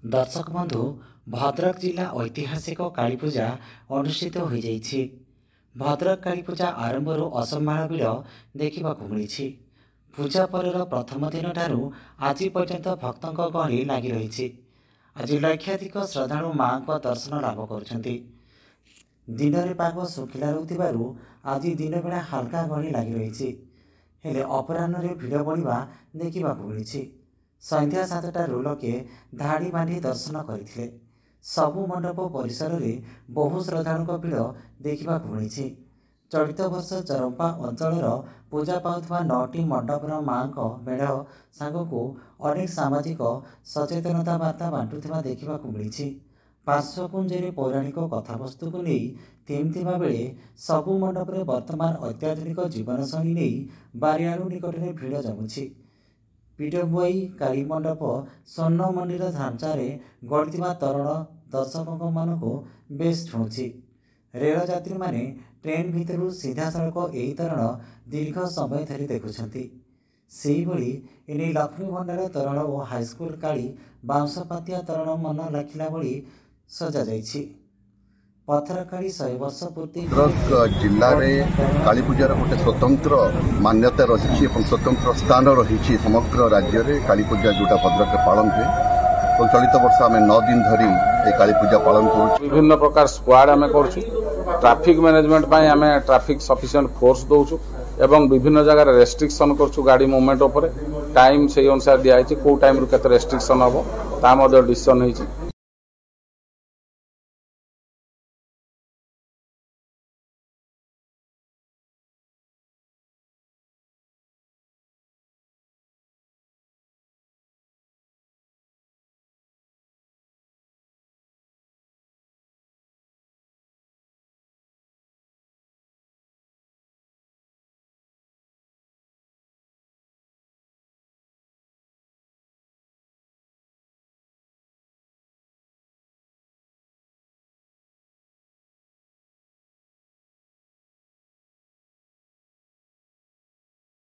दर्शक बंधु भद्रक जिला ऐतिहासिक कालीपूजा अनुष्ठित हो जाइछि। भद्रक कालीपूजा आरंभ असंभाळ भिड़ देखा मिली। पूजा पर प्रथम दिन ठारू आज पर्यंत भक्तों गहली लगी रही। आज लक्षाधिक श्रद्धालु मां को दर्शन लाभ कर दिन में पाग शुखिला रहू आज दिन बेला हाल्का गहली लगी रही। हेले अपराह्न भिड़ बढ़ा देखा मिली। संध्या 7टारू लोके धाड़ी बांधी दर्शन करते। सबु मंडप परिसर में बहु श्रद्धालु भिड़ देखा मिली। चलित वर्ष चरंपा अंचल पूजा पाउथुवा 9टी मंडपर मां मेढ़ सांगू अनेक सामाजिक सचेतनता वार्ता बांटुवा देखा मिली। पार्श्वकुंजे पौराणिक कथावस्तु को नहीं थीम थिबा बेले सबु मंडप वर्तमान अत्याधुनिक जीवनशैली नहीं बारियारू निकट में भिड़ जमुछि। पीडब्ल्यूआई काली मंडप स्वर्ण मंदिर ढांचारे गढ़िथिबा तरण दर्शकों मानक बेस छुँची। रेल यात्री माने ट्रेन भितर सीधा सड़क यही तरण दीर्घ समय धरी देखुंट। से भली एने लक्ष्मी भंडार तरण और हाईस्कूल काली बाउंशपातिया तरण मन लाखिला भली सजा जाइछि। पथरकाली 100 वर्ष पूर्ति भद्रक जिले में कालीपूजार गोटे स्वतंत्र मान्यता रही और स्वतंत्र स्थान रही। समग्र राज्य में कालीपूजा जोटा भद्रक पालन हुए और चलित वर्ष आम 9 दिन धरी कालीपूजा पालन कर विभिन्न प्रकार स्क्वाड आम कर ट्राफिक मैनेजमेंट आम ट्राफिक सफिशिएंट फोर्स दौचु एवं विभिन्न जगह रेस्ट्रिक्शन कर गाड़ी मूवमेंट टाइम से अनुसार दिखाई कौ टाइम केते रेस्ट्रिक्शन हम ता डिसीजन होती।